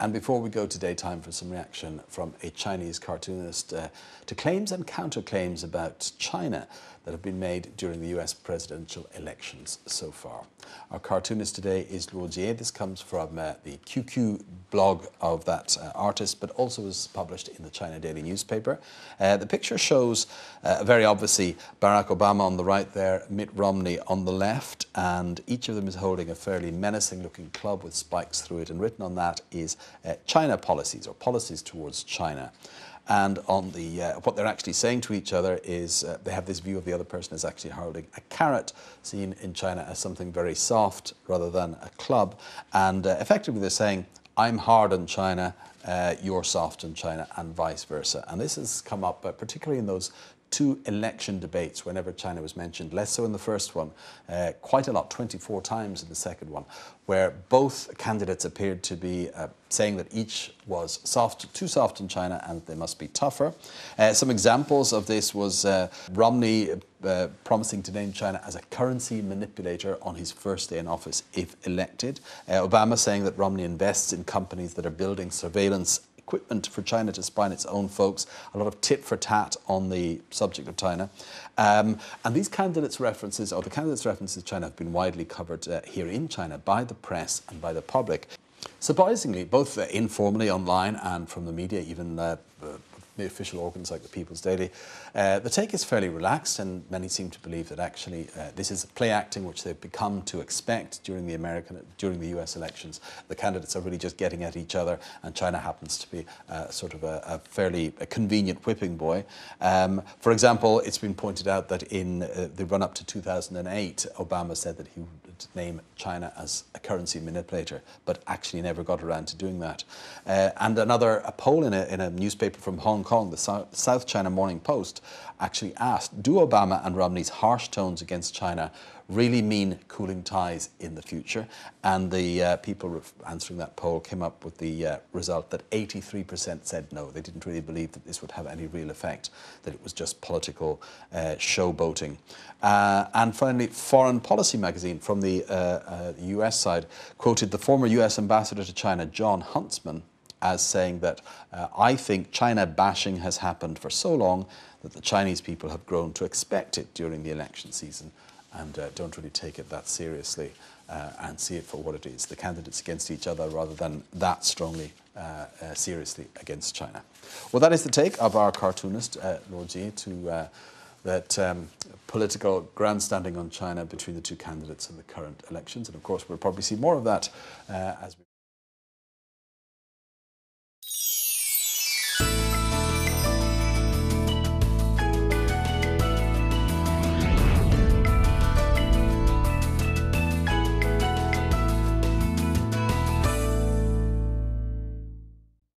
And before we go today, time for some reaction from a Chinese cartoonist to claims and counterclaims about China that have been made during the US presidential elections so far. Our cartoonist today is Luo Jie. This comes from the QQ blog of that artist, but also was published in the China Daily newspaper. The picture shows very obviously Barack Obama on the right there, Mitt Romney on the left, and each of them is holding a fairly menacing looking club with spikes through it, and written on that is China policies, or policies towards China. And on the what they're actually saying to each other is they have this view of the other person as actually holding a carrot, seen in China as something very soft rather than a club. And effectively they're saying, I'm hard on China, you're soft on China, and vice versa. And this has come up particularly in those two election debates whenever China was mentioned, less so in the first one, quite a lot, 24 times in the second one, where both candidates appeared to be saying that each was too soft in China and they must be tougher. Some examples of this was Romney promising to name China as a currency manipulator on his first day in office if elected. Obama saying that Romney invests in companies that are building surveillance equipment for China to spy on its own folks, a lot of tit for tat on the subject of China. And these candidates' references, or the candidates' references to China, have been widely covered here in China by the press and by the public. Surprisingly, both informally online and from the media, even the official organs like the People's Daily, the take is fairly relaxed, and many seem to believe that actually this is play acting which they've become to expect during the US elections. The candidates are really just getting at each other, and China happens to be sort of a fairly convenient whipping boy. For example, it's been pointed out that in the run-up to 2008, Obama said that he would name China as a currency manipulator, but actually never got around to doing that. And a poll in a newspaper from Hong Kong, the South China Morning Post, actually asked, do Obama and Romney's harsh tones against China really mean cooling ties in the future? And the people answering that poll came up with the result that 83% said no. They didn't really believe that this would have any real effect, that it was just political showboating. And finally, Foreign Policy magazine from the US side quoted the former US ambassador to China, John Huntsman, as saying that I think China bashing has happened for so long that the Chinese people have grown to expect it during the election season, and don't really take it that seriously and see it for what it is, the candidates against each other rather than that strongly seriously against China. Well, that is the take of our cartoonist, Luo Jie, to that political grandstanding on China between the two candidates in the current elections. And of course, we'll probably see more of that as we